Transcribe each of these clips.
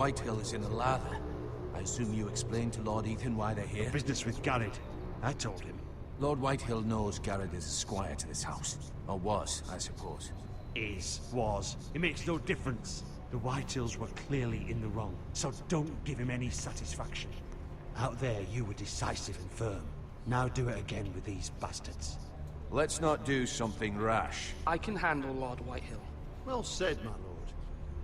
Whitehill is in a lather. I assume you explained to Lord Ethan why they're here? Business with Garrett. I told him. Lord Whitehill knows Garrett is a squire to this house. Or was, I suppose. Was. It makes no difference. The Whitehills were clearly in the wrong, so don't give him any satisfaction. Out there, you were decisive and firm. Now do it again with these bastards. Let's not do something rash. I can handle Lord Whitehill. Well said, my lord.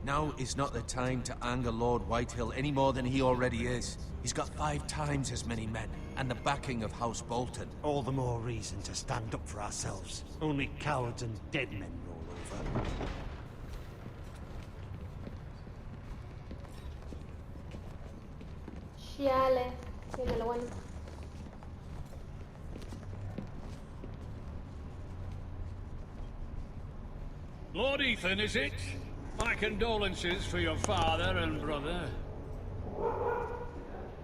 Now is not the time to anger Lord Whitehill any more than he already is. He's got 5 times as many men, and the backing of House Bolton. All the more reason to stand up for ourselves. Only cowards and dead men roll over. Dale, viene lo bueno. Lord Ethan, is it? My condolences for your father and brother.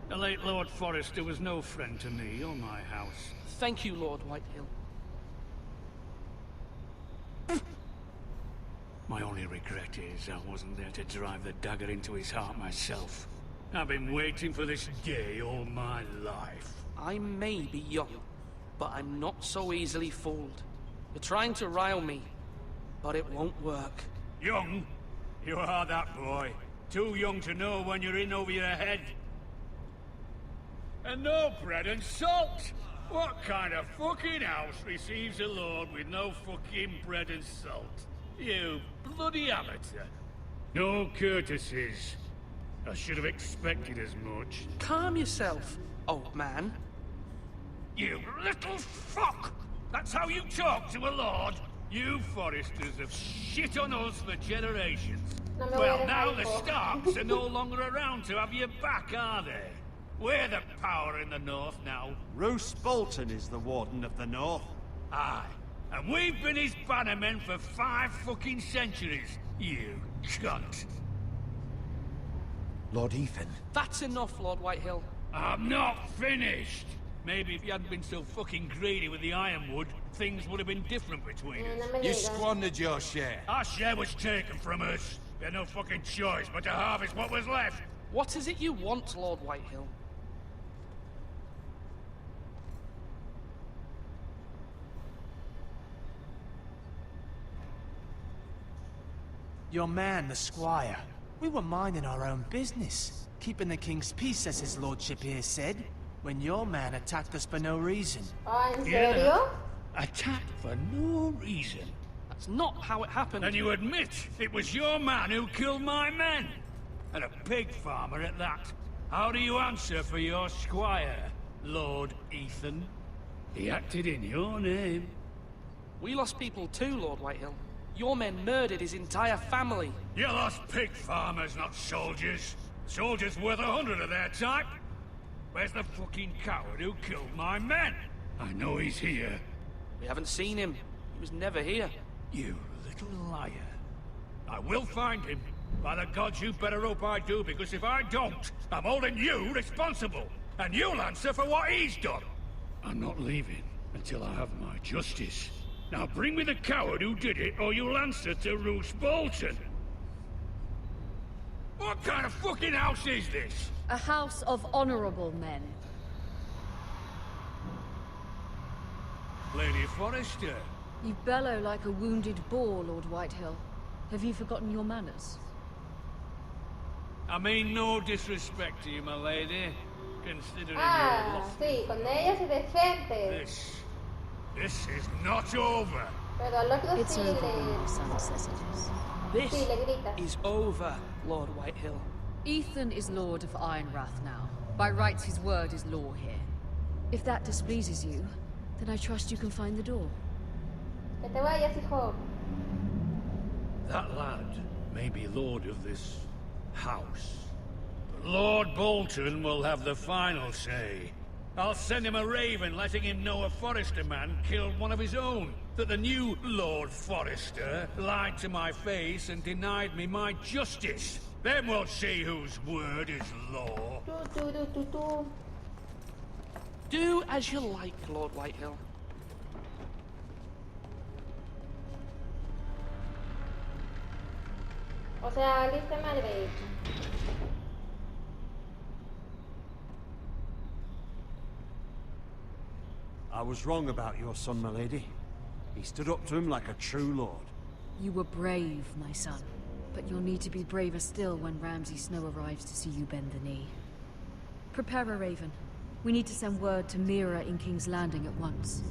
The late Lord Forrester was no friend to me or my house. Thank you, Lord Whitehill. My only regret is I wasn't there to drive the dagger into his heart myself. I've been waiting for this day all my life. I may be young, but I'm not so easily fooled. You're trying to rile me, but it won't work. Young? You are that boy. Too young to know when you're in over your head. And no bread and salt! What kind of fucking house receives a lord with no fucking bread and salt? You bloody amateur. No courtesies. I should have expected as much. Calm yourself, old man. You little fuck! That's how you talk to a lord? You Forresters have shit on us for generations. Well, now the Starks are no longer around to have your back, are they? We're the power in the north now. Roose Bolton is the Warden of the North. Aye. And we've been his bannermen for 5 fucking centuries, you cunt. Lord Ethan. That's enough, Lord Whitehill. I'm not finished. Maybe if you hadn't been so fucking greedy with the ironwood, things would have been different between us. No me You digas. squandered your share. Our share was taken from us. We had no fucking choice but to harvest what was left. What is it you want, Lord Whitehill? Your man, the squire. We were minding our own business, keeping the king's peace, as his lordship here said, when your man attacked us for no reason. Ah, ¿en Yeah. serio? Attacked for no reason. That's not how it happened. And you admit it was your man who killed my men? And a pig farmer at that. How do you answer for your squire, Lord Ethan? He acted in your name. We lost people too, Lord Whitehill. Your men murdered his entire family. You lost pig farmers, not soldiers. Soldiers worth 100 of their type. Where's the fucking coward who killed my men? I know he's here. We haven't seen him. He was never here. You little liar. I will find him. By the gods, you better hope I do, because if I don't, I'm holding you responsible. And you'll answer for what he's done. I'm not leaving until I have my justice. Now bring me the coward who did it, or you'll answer to Roose Bolton. What kind of fucking house is this? A house of honorable men. Lady Forrester. You bellow like a wounded boar, Lord Whitehill. Have you forgotten your manners? I mean no disrespect to you, my lady. Considering you're Ah, lawful. sí, con ellos y decentes. This is not over. Pero al otro It's sí over when le... your son says it is. This Sí, le grita. is over, Lord Whitehill. Ethan is Lord of Ironrath now. By rights, his word is law here. If that displeases you, then I trust you can find the door. Que te vayas, hijo. That lad may be lord of this house, but Lord Bolton will have the final say. I'll send him a raven letting him know a Forrester man killed one of his own. That the new Lord Forrester lied to my face and denied me my justice. Then we'll see whose word is law. Tú. Do as you like, Lord Whitehill. O sea, lísteme al rey. I was wrong about your son, my lady. He stood up to him like a true lord. You were brave, my son. But you'll need to be braver still when Ramsay Snow arrives to see you bend the knee. Prepare a raven. We need to send word to Mira in King's Landing at once.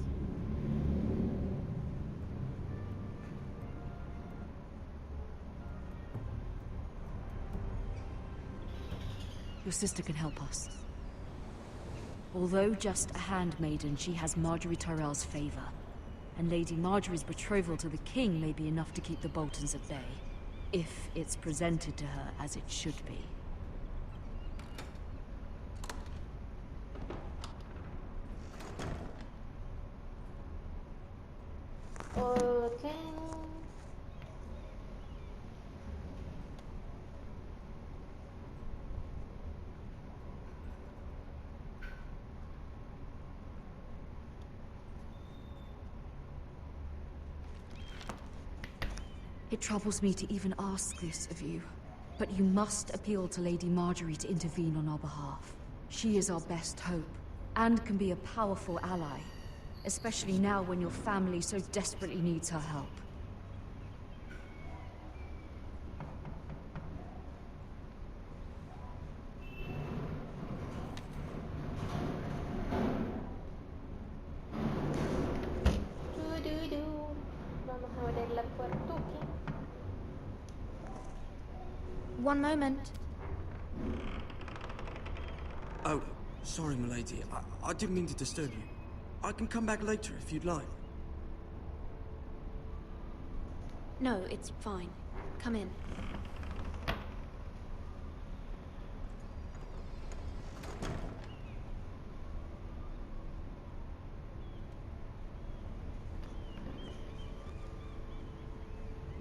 Your sister can help us. Although just a handmaiden, she has Marjorie Tyrell's favor. And Lady Marjorie's betrothal to the king may be enough to keep the Boltons at bay. If it's presented to her as it should be. Okay. It troubles me to even ask this of you, but you must appeal to Lady Marjorie to intervene on our behalf. She is our best hope, and can be a powerful ally, especially now when your family so desperately needs her help. Vamos a abrir la puertuki. One moment. Oh, sorry, milady. I didn't mean to disturb you. I can come back later if you'd like. No, it's fine. Come in.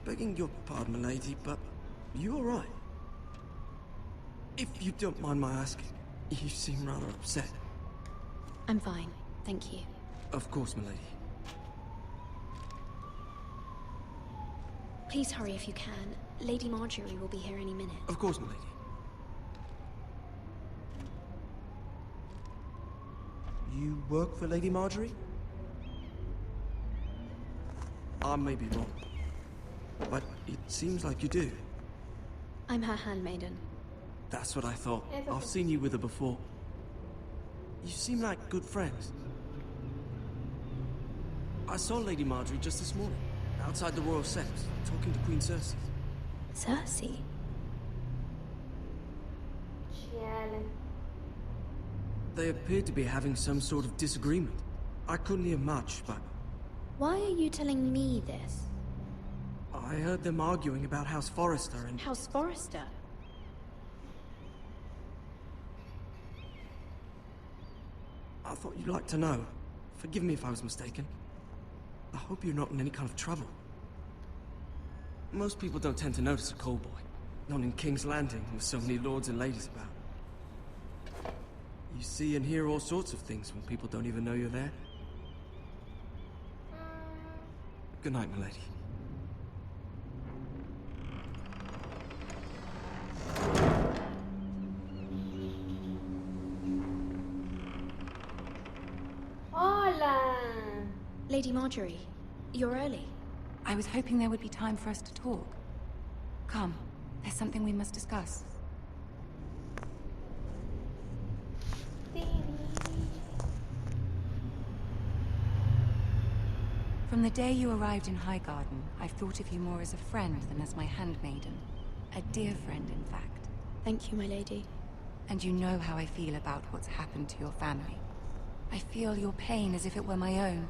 Begging your pardon, milady, but you all right? If you don't mind my asking, you seem rather upset. I'm fine, thank you. Of course, milady. Please hurry if you can. Lady Marjorie will be here any minute. Of course, milady. You work for Lady Marjorie? I may be wrong, but it seems like you do. I'm her handmaiden. That's what I thought. I've seen you with her before. You seem like good friends. I saw Lady Marjorie just this morning, outside the royal steps, talking to Queen Cercei. Cercei? Chale. They appeared to be having some sort of disagreement. I couldn't hear much, but Why are you telling me this? I heard them arguing about House Forrester and... House Forrester? I thought you'd like to know. Forgive me if I was mistaken. I hope you're not in any kind of trouble. Most people don't tend to notice a callboy. Not in King's Landing, with so many lords and ladies about. You see and hear all sorts of things when people don't even know you're there. Good night, milady. Hola. Lady Marjorie, you're early. I was hoping there would be time for us to talk. Come, there's something we must discuss. From the day you arrived in Highgarden, I've thought of you more as a friend than as my handmaiden. A dear friend, in fact. Thank you, my lady. And you know how I feel about what's happened to your family. I feel your pain as if it were my own.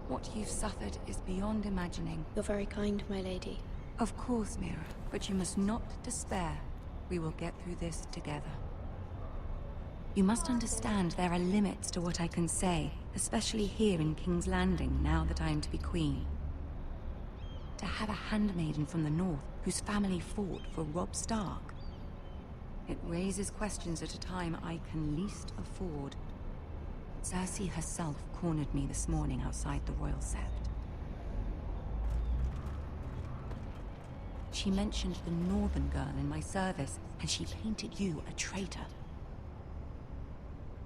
What you've suffered is beyond imagining. You're very kind, my lady. Of course, Mira, but you must not despair. We will get through this together. You must understand there are limits to what I can say, especially here in King's Landing, now that I am to be queen. To have a handmaiden from the north, whose family fought for Robb Stark. It raises questions at a time I can least afford. Cercei herself cornered me this morning outside the Royal Sept. She mentioned the northern girl in my service, and she painted you a traitor.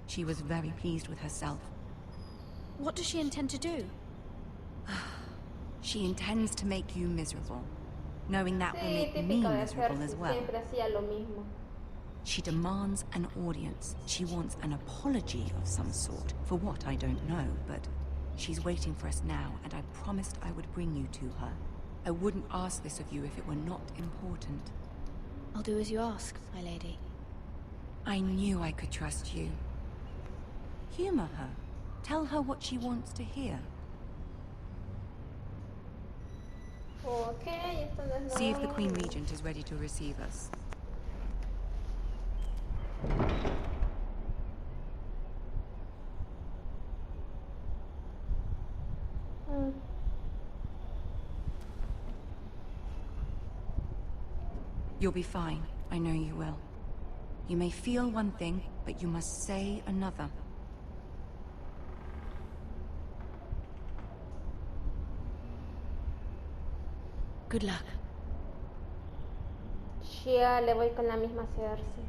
She was very pleased with herself, What does she intend to do? She intends to make you miserable, knowing that will Sí, make me típico de miserable as Cercei, well. siempre hacía lo mismo. She demands an audience. She wants an apology of some sort, for what I don't know, but she's waiting for us now, and I promised I would bring you to her. I wouldn't ask this of you if it were not important. I'll do as you ask, my lady. I knew I could trust you. Humor her. Tell her what she wants to hear. Okay, entonces See if the Queen no. Regent is ready to receive us. You'll be fine. I know you will. You may feel one thing, but you must say another. Good luck. Ya le voy con la misma Cercei.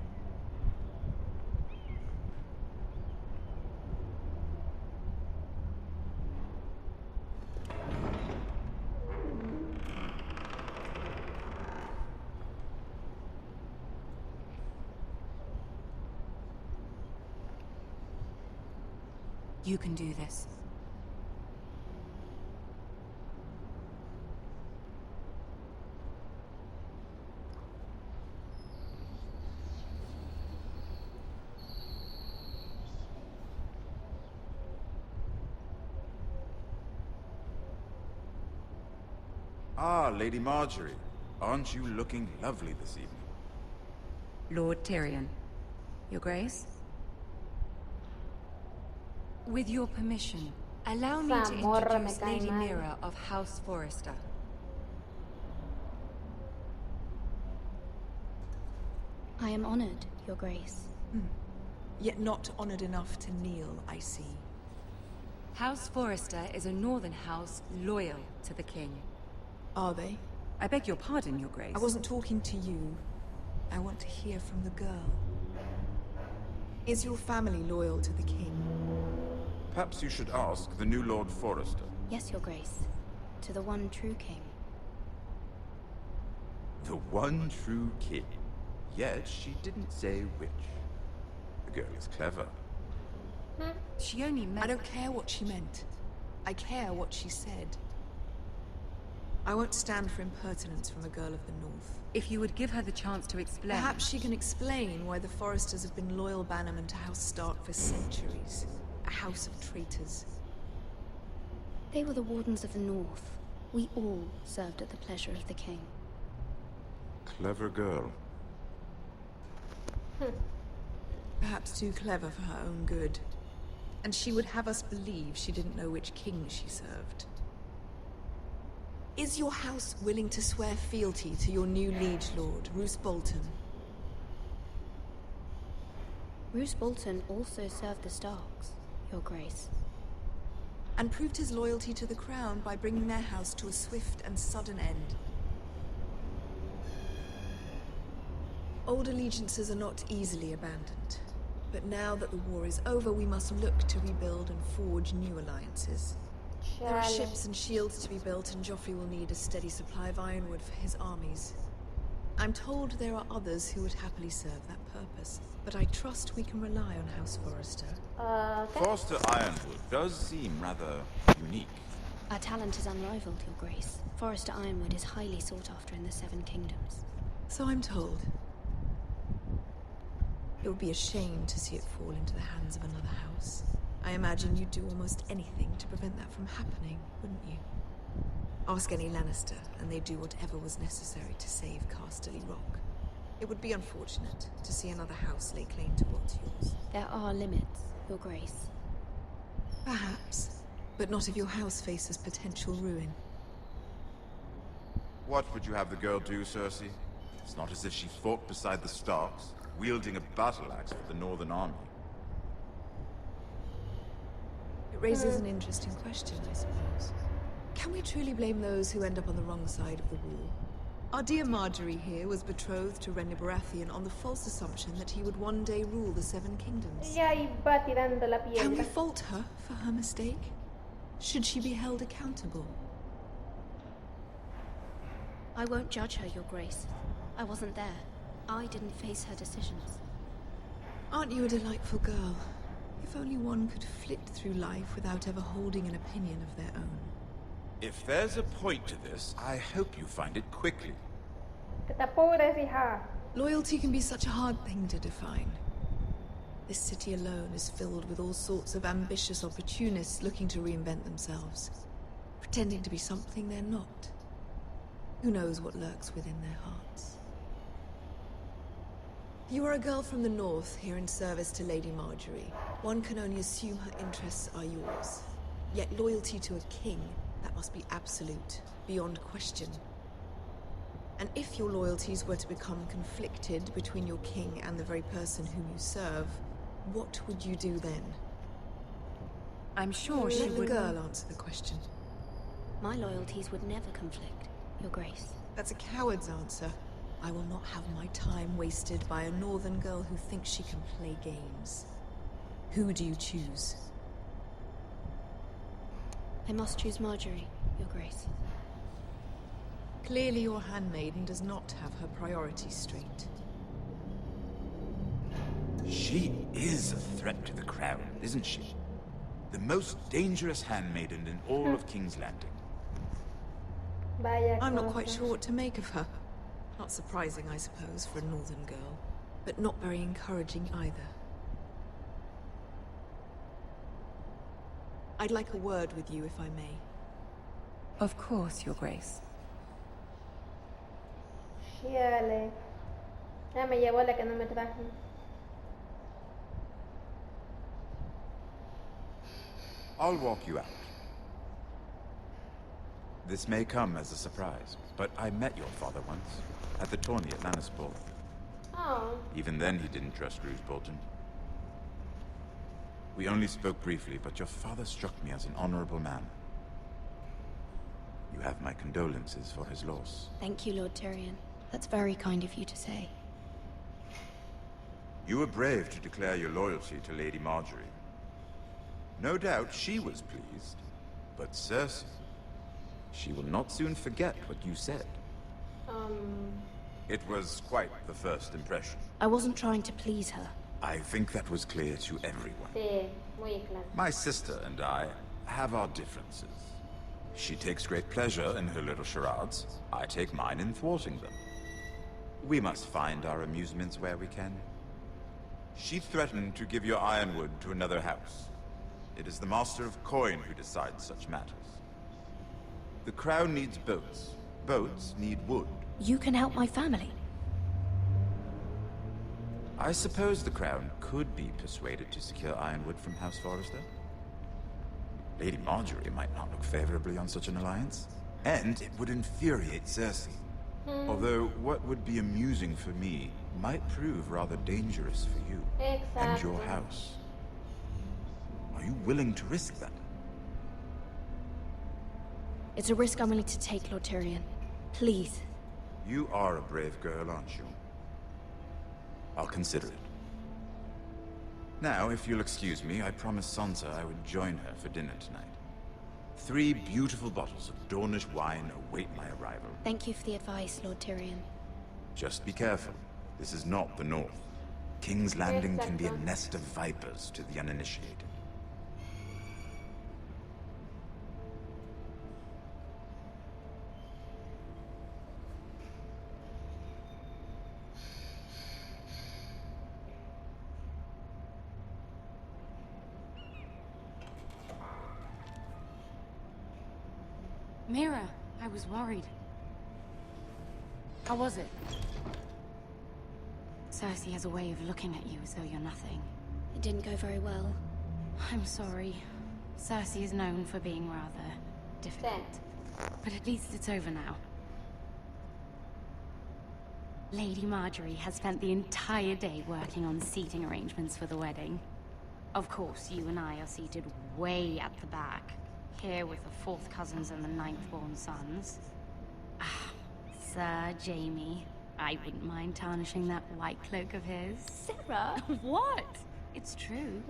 You can do this. Ah, Lady Marjorie. Aren't you looking lovely this evening? Lord Tyrion. Your Grace? With your permission, allow me to Zamorra me introduce cae Lady mal. Mira of House Forrester. I am honored, Your Grace. Yet not honored enough to kneel, I see. House Forrester is a northern house loyal to the king. Are they? I beg your pardon, Your Grace. I wasn't talking to you. I want to hear from the girl. Is your family loyal to the king? Perhaps you should ask the new Lord Forrester. Yes, Your Grace. To the one true king. The one true king. Yet she didn't say which. The girl is clever. She only I meant... don't care what she meant. I care what she said. I won't stand for impertinence from a girl of the North. If you would give her the chance to explain... Perhaps she can explain why the Forresters have been loyal bannermen to House Stark for centuries. A house of traitors. They were the Wardens of the North. We all served at the pleasure of the king. Clever girl. Perhaps too clever for her own good. And she would have us believe she didn't know which king she served. Is your house willing to swear fealty to your new liege lord, Roose Bolton? Roose Bolton also served the Starks, Your Grace. And proved his loyalty to the crown by bringing their house to a swift and sudden end. Old allegiances are not easily abandoned. But now that the war is over, we must look to rebuild and forge new alliances. There are Chale. ships and shields to be built, and Joffrey will need a steady supply of ironwood for his armies. I'm told there are others who would happily serve that purpose, but I trust we can rely on House Forrester. Okay. Forrester Ironwood does seem rather unique. Our talent is unrivaled, Your Grace. Forrester Ironwood is highly sought after in the Seven Kingdoms. So I'm told. It would be a shame to see it fall into the hands of another house. I imagine you'd do almost anything to prevent that from happening, wouldn't you? Ask any Lannister, and they'd do whatever was necessary to save Casterly Rock. It would be unfortunate to see another house lay claim to what's yours. There are limits, Your Grace. Perhaps, but not if your house faces potential ruin. What would you have the girl do, Cercei? It's not as if she fought beside the Starks, wielding a battle axe for the Northern Army. It raises an interesting question, I suppose. Can we truly blame those who end up on the wrong side of the war? Our dear Marjorie here was betrothed to Renly Baratheon on the false assumption that he would one day rule the Seven Kingdoms. Ella ahí va tirando la Can we piedra. fault her for her mistake? Should she be held accountable? I won't judge her, Your Grace. I wasn't there. I didn't face her decisions. Aren't you a delightful girl? If only one could flit through life without ever holding an opinion of their own. If there's a point to this, I hope you find it quickly. Que te apures, hija. Loyalty can be such a hard thing to define. This city alone is filled with all sorts of ambitious opportunists looking to reinvent themselves, pretending to be something they're not. Who knows what lurks within their hearts? You are a girl from the north, here in service to Lady Marjorie. One can only assume her interests are yours. Yet loyalty to a king, that must be absolute, beyond question. And if your loyalties were to become conflicted between your king and the very person whom you serve, what would you do then? I'm sure she Let the would... girl answer the question. My loyalties would never conflict, Your Grace. That's a coward's answer. I will not have my time wasted by a northern girl who thinks she can play games. Who do you choose? I must choose Marjorie, Your Grace. Clearly your handmaiden does not have her priorities straight. She is a threat to the crown, isn't she? The most dangerous handmaiden in all of King's Landing. Vaya I'm not cosa. quite sure what to make of her. Not surprising, I suppose, for a northern girl, but not very encouraging either. I'd like a word with you, if I may. Of course, Your Grace. Y dale. Ya me llevó la que no me traje. I'll walk you out. This may come as a surprise, but I met your father once, at the tourney at Lannisport. Oh. Even then he didn't trust Roose Bolton. We only spoke briefly, but your father struck me as an honorable man. You have my condolences for his loss. Thank you, Lord Tyrion. That's very kind of you to say. You were brave to declare your loyalty to Lady Marjorie. No doubt she was pleased, but Cercei, she will not soon forget what you said. It was quite the first impression. I wasn't trying to please her. I think that was clear to everyone. Sí, muy claro. My sister and I have our differences. She takes great pleasure in her little charades. I take mine in thwarting them. We must find our amusements where we can. She threatened to give your ironwood to another house. It is the Master of Coin who decides such matters. The crown needs boats. Boats need wood. You can help my family. I suppose the crown could be persuaded to secure ironwood from House Forrester. Lady Marjorie might not look favorably on such an alliance. And it would infuriate Cercei. Although what would be amusing for me might prove rather dangerous for you and your house. Are you willing to risk that? It's a risk I'm willing to take, Lord Tyrion. Please. You are a brave girl, aren't you? I'll consider it. Now, if you'll excuse me, I promised Sansa I would join her for dinner tonight. 3 beautiful bottles of Dornish wine await my arrival. Thank you for the advice, Lord Tyrion. Just be careful. This is not the North. King's Landing can be a nest of vipers to the uninitiated. Mira, I was worried. How was it? Cercei has a way of looking at you as though you're nothing. It didn't go very well. I'm sorry. Cercei is known for being rather difficult. But at least it's over now. Lady Marjorie has spent the entire day working on seating arrangements for the wedding. Of course, you and I are seated way at the back. Here with the 4th cousins and the 9th-born sons. Sir Jamie. I wouldn't mind tarnishing that white cloak of his. Sarah! What? It's true.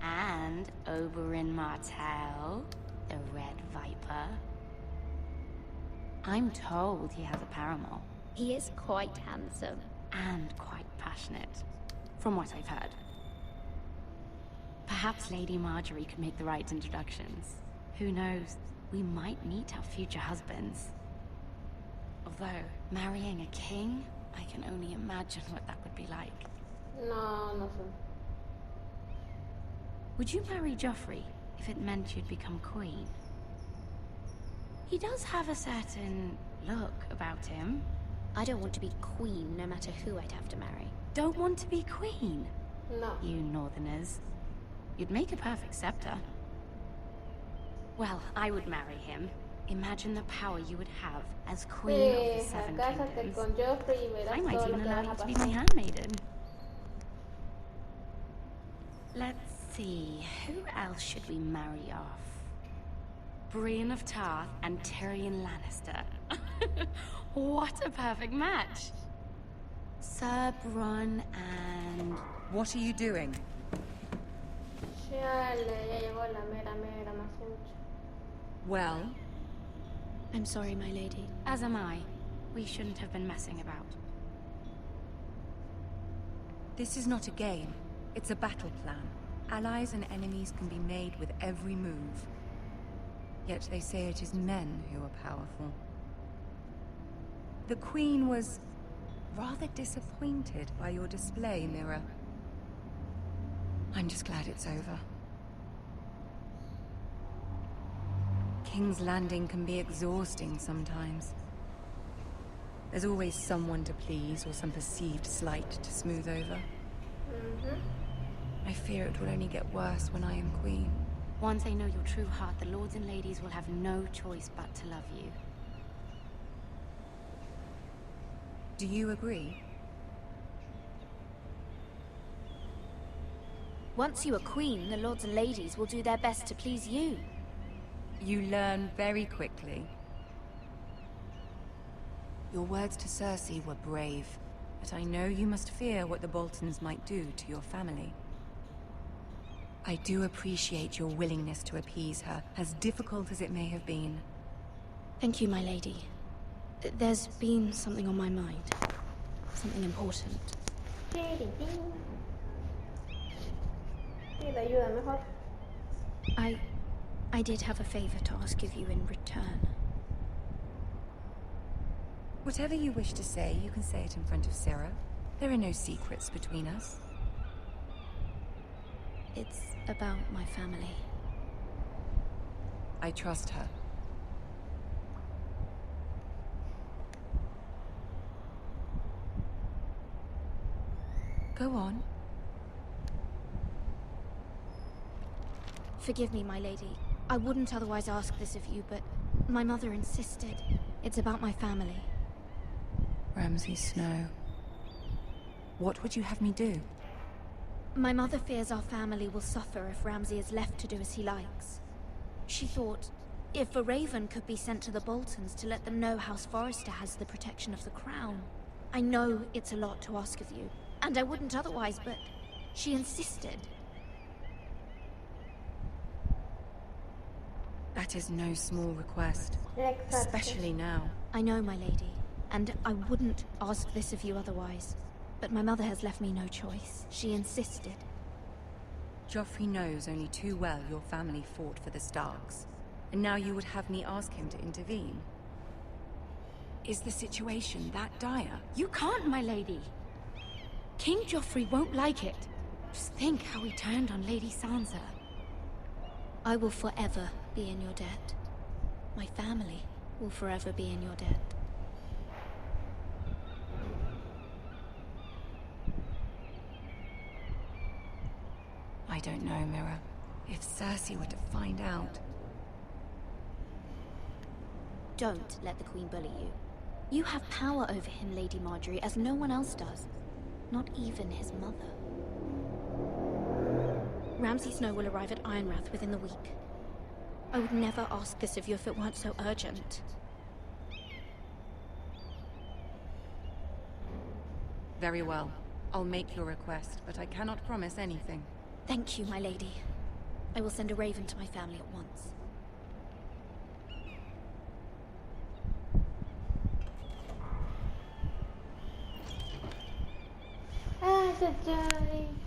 And Oberyn Martell, the Red Viper. I'm told he has a paramour. He is quite handsome. And quite passionate, from what I've heard. Perhaps Lady Marjorie could make the right introductions. Who knows? We might meet our future husbands. Although, marrying a king, I can only imagine what that would be like. No, no sé. Would you marry Joffrey if it meant you'd become queen? He does have a certain look about him. I don't want to be queen, no matter who I'd have to marry. Don't want to be queen? No. You northerners. You'd make a perfect scepter. Well, I would marry him. Imagine the power you would have as queen of the Seven Kingdoms. Con Joffrey y verás I might todo lo even que allow vas you a to be pasar. my handmaiden. Let's see, who else should we marry off? Brienne of Tarth and Tyrion Lannister. What a perfect match! Sir Bronn and... What are you doing? Chale, ya llegó la mera Masuncho. Well, I'm sorry, my lady. As am I. We shouldn't have been messing about. this is not a game. It's a battle plan. Allies and enemies can be made with every move. Yet they say it is men who are powerful. The Queen was rather disappointed by your display, Mira. I'm just glad it's over. King's Landing can be exhausting sometimes. There's always someone to please or some perceived slight to smooth over. I fear it will only get worse when I am queen. Once they know your true heart, the lords and ladies will have no choice but to love you. Do you agree? Once you are queen, the lords and ladies will do their best to please you. You learn very quickly. Your words to Cercei were brave, but I know you must fear what the Boltons might do to your family. I do appreciate your willingness to appease her, as difficult as it may have been. Thank you, my lady. There's been something on my mind. Something important. Pide ayuda mejor. I did have a favor to ask of you in return. Whatever you wish to say, you can say it in front of Sarah. There are no secrets between us. It's about my family. I trust her. Go on. Forgive me, my lady. I wouldn't otherwise ask this of you, but my mother insisted. It's about my family. Ramsay Snow. What would you have me do? My mother fears our family will suffer if Ramsay is left to do as he likes. She thought, if a raven could be sent to the Boltons to let them know House Forrester has the protection of the crown. I know it's a lot to ask of you, and I wouldn't otherwise, but she insisted. That is no small request, especially now. I know, my lady, and I wouldn't ask this of you otherwise. But my mother has left me no choice. She insisted. Joffrey knows only too well your family fought for the Starks, and now you would have me ask him to intervene. Is the situation that dire? You can't, my lady. King Joffrey won't like it. Just think how he turned on Lady Sansa. I will forever be in your debt. My family will forever be in your debt. I don't know, Mira. If Cercei were to find out... Don't let the Queen bully you. You have power over him, Lady Marjorie, as no one else does. Not even his mother. Ramsay Snow will arrive at Ironrath within the week. I would never ask this of you if it weren't so urgent. Very well. I'll make your request, but I cannot promise anything. Thank you, my lady. I will send a raven to my family at once. Ah, Cercei.